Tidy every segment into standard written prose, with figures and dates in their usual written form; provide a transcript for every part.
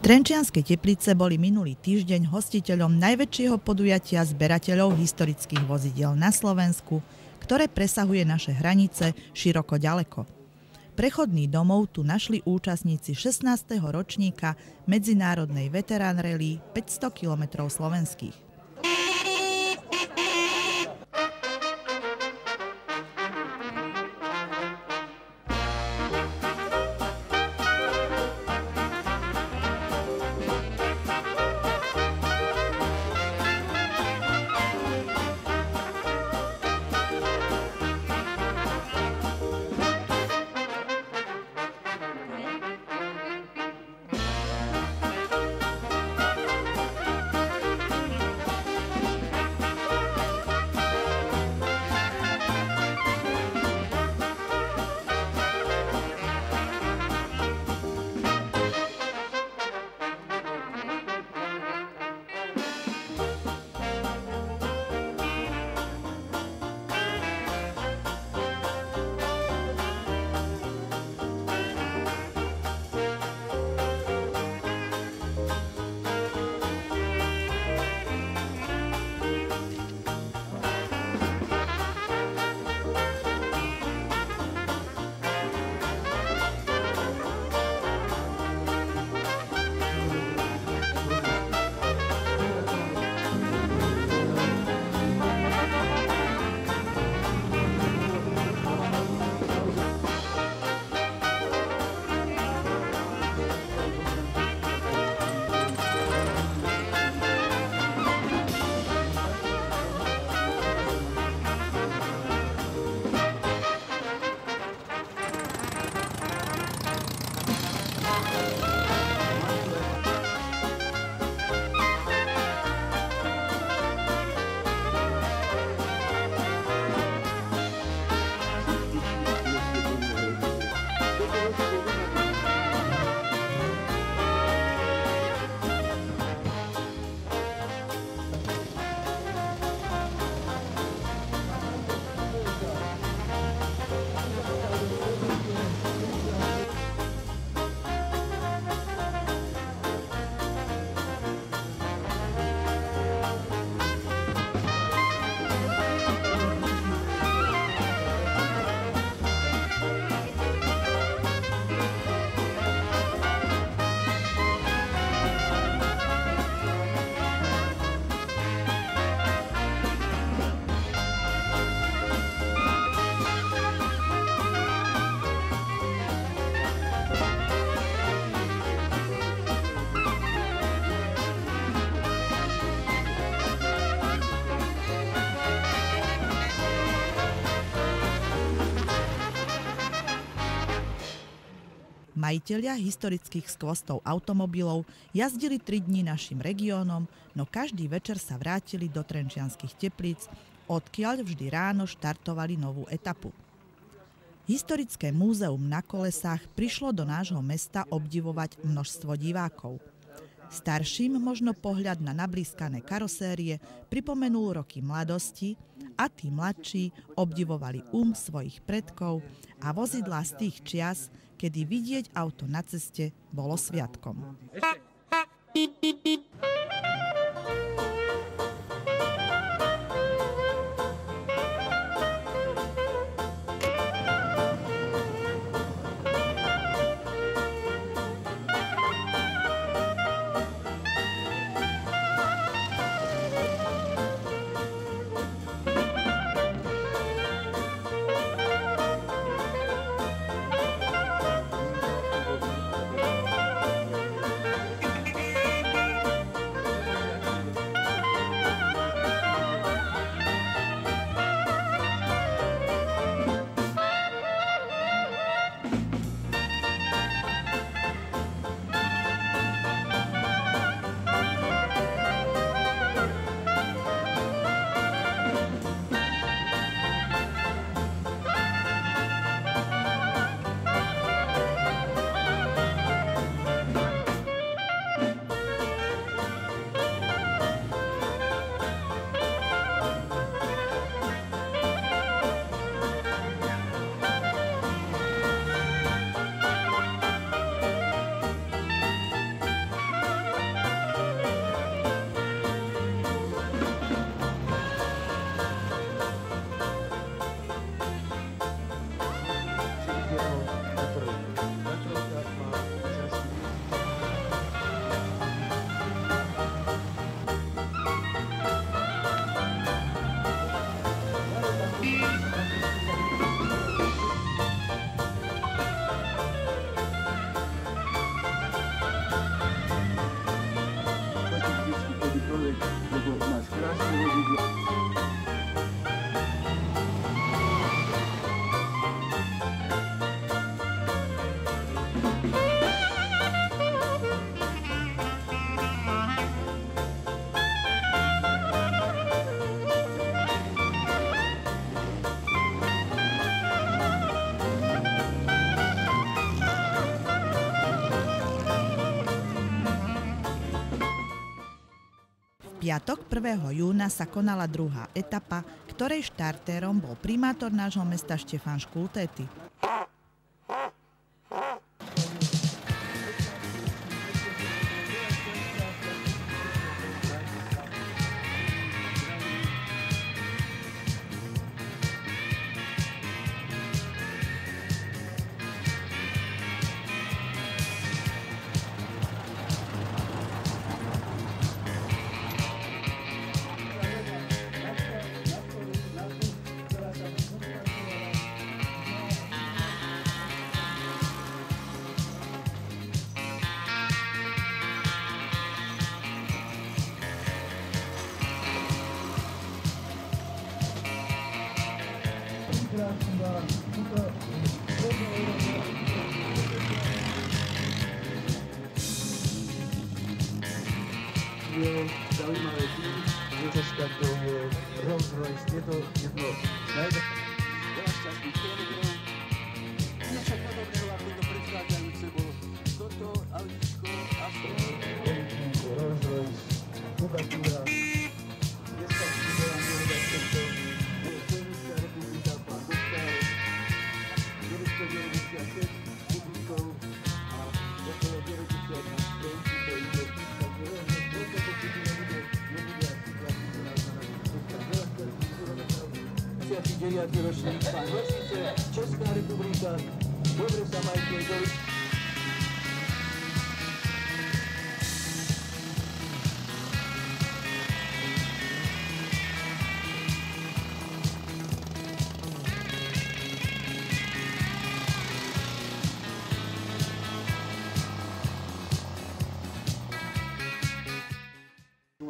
Trenčianske Teplice boli minulý týždeň hostiteľom najväčšieho podujatia zberateľov historických vozidiel na Slovensku, ktoré presahuje naše hranice široko ďaleko. Prechodný domov tu našli účastníci 16. ročníka Medzinárodnej veterán rally 500 km slovenských. Majitelia historických skvostov automobilov jazdili 3 dni našim regiónom, no každý večer sa vrátili do Trenčianskych Teplíc, odkiaľ vždy ráno štartovali novú etapu. Historické múzeum na kolesách prišlo do nášho mesta obdivovať množstvo divákov. Starším možno pohľad na nablískané karosérie pripomenul roky mladosti a tí mladší obdivovali svojich predkov a vozidlá z tých čias, kedy vidieť auto na ceste bolo sviatkom. Piatok 1. júna sa konala druhá etapa, ktorej štartérom bol primátor nášho mesta Štefan Škultéty. Je zaujímavé tým, že dneska to je Rolls Royce, je to jedno z veľa šťastných kilometrov. Niečo podobného ako to predchádzajúce bolo toto autičko Astro. Rolls Royce, Kubatúra. Dneska si veľa povedať tento Slovenská republika, pán Dostal, 996 publikov a okolo 90 na Slovensku to ide. Ročník, pán Horsice, Česká republika, dobre sa majte,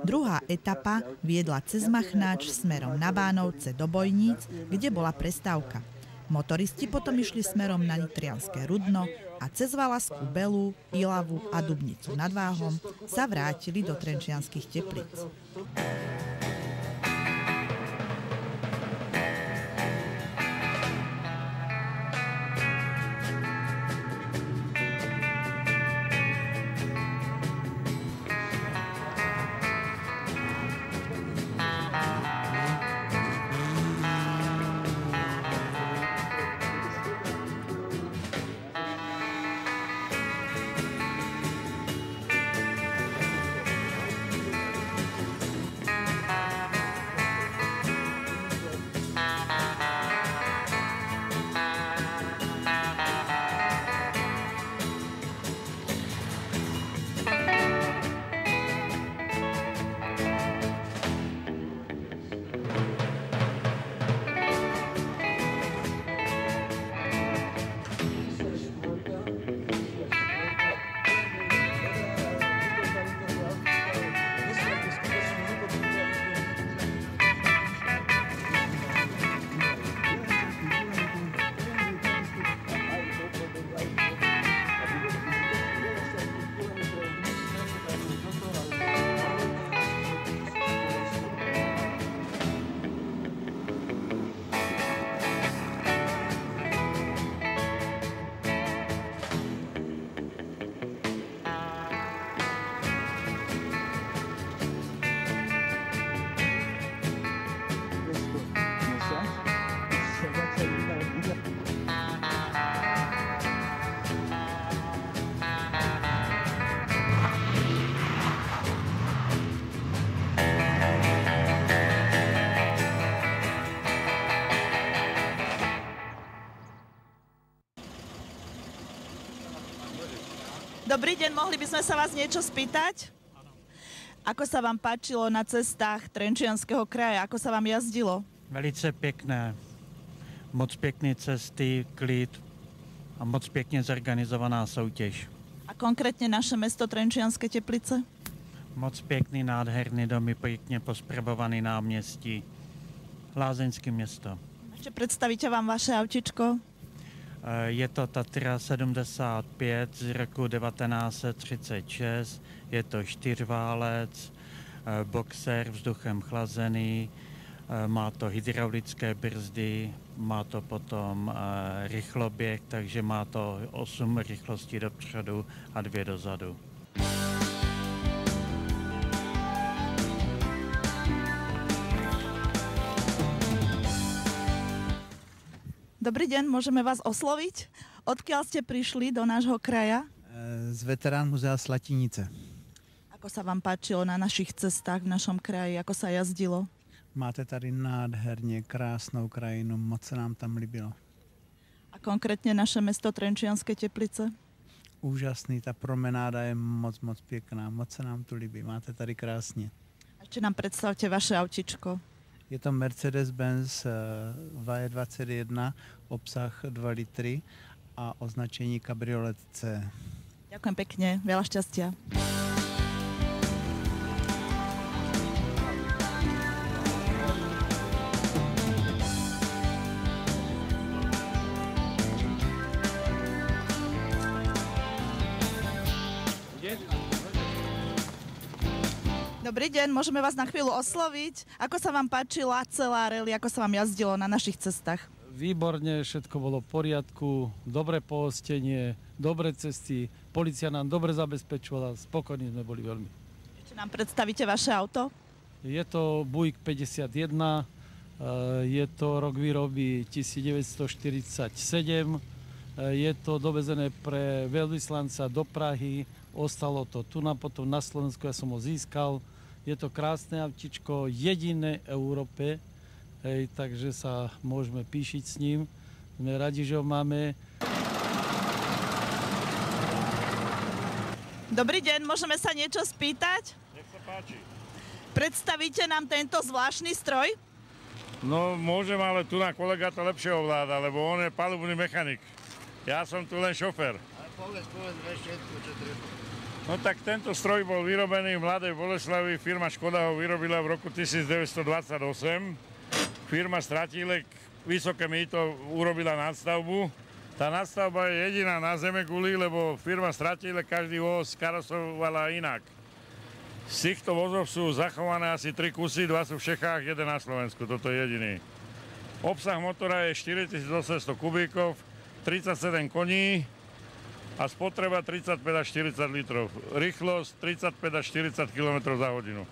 Druhá etapa viedla cez Machnáč smerom na Bánovce do Bojníc, kde bola prestávka. Motoristi potom išli smerom na Nitrianske Rudno a cez Valaskú Belú, Ilavu a Dubnicu nad Váhom sa vrátili do Trenčianskych Teplíc. Dobrý deň, mohli by sme sa vás niečo spýtať? Ako sa vám páčilo na cestách Trenčianskeho kraja? Ako sa vám jazdilo? Velice pěkné. Moc pěkné cesty, klid a moc pěkně zorganizovaná soutěž. A konkrétne naše mesto Trenčianske Teplice? Moc pěkný, nádherný domy, pěkně pospravovaný náměstí. Lázeňské město. Ešte predstavíte vám vaše autičko? Je to Tatra 75 z roku 1936, je to čtyřválec, boxer vzduchem chlazený, má to hydraulické brzdy, má to potom rychloběh, takže má to 8 rychlostí dopředu a 2 dozadu. Dobrý deň, môžeme vás osloviť? Odkiaľ ste prišli do nášho kraja? Z Veterán muzea Slatinice. Ako sa vám páčilo na našich cestách v našom kraji? Ako sa jazdilo? Máte tady nádherně krásnou krajinu, moc se nám tam líbilo. A konkrétne naše mesto Trenčianske Teplice? Úžasný, ta promenáda je moc pěkná, moc se nám tu líbí, máte tady krásně. Ešte nám predstavte vaše autičko. Je to Mercedes-Benz VE21, obsah 2 litry a označení Cabriolet C. Ďakujem pekne, veľa šťastia. Dobrý deň, môžeme vás na chvíľu osloviť. Ako sa vám páčila celá rally, ako sa vám jazdilo na našich cestách? Výborne, všetko bolo v poriadku, dobré pohostenie, dobré cesty, polícia nám dobre zabezpečovala, spokojní sme boli veľmi. Ešte nám predstavíte vaše auto? Je to Buick 51, je to rok výroby 1947, je to dovezené pre veľvyslanca do Prahy, ostalo to tu potom na Slovensku, ja som ho získal. Je to krásne autičko, jediné v Európe, takže sa môžeme píšiť s ním. Sme radi, že ho máme. Dobrý deň, môžeme sa niečo spýtať? Nech sa páči. Predstavíte nám tento zvláštny stroj? No môžem, ale tu na kolega to lepšie ovláda, lebo on je palubný mechanik. Ja som tu len šofér. Ale povedz všetko, čo treba. No tak tento stroj bol vyrobený v Mladej Boleslavi, firma Škoda ho vyrobila v roku 1928. Firma Stratílek Vysoké Mýto urobila nadstavbu. Tá nadstavba je jediná na Zemeguli, lebo firma Stratílek každý voz karosovala inak. Z týchto vozov sú zachované asi 3 kusy, 2 sú v Čechách, 1 na Slovensku, toto je jediný. Obsah motora je 4800 kubíkov, 37 koní, a spotreba 35 až 40 litrov. Rýchlosť 35 až 40 km za hodinu.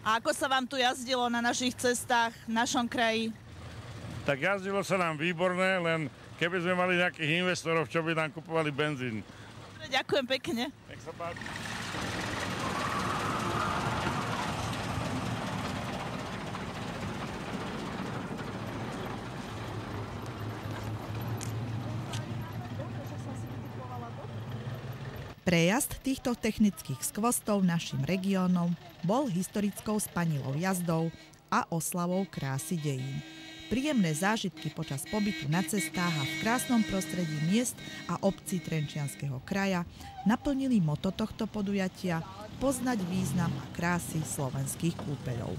A ako sa vám tu jazdilo na našich cestách v našom kraji? Tak jazdilo sa nám výborné, len keby sme mali nejakých investorov, čo by nám kupovali benzín. Dobre, ďakujem pekne. Nech sa páči. Prejazd týchto technických skvostov našim regiónom bol historickou spanilou jazdou a oslavou krásy dejín. Príjemné zážitky počas pobytu na cestách a v krásnom prostredí miest a obcí Trenčianskeho kraja naplnili moto tohto podujatia poznať význam a krásy slovenských kúpeľov.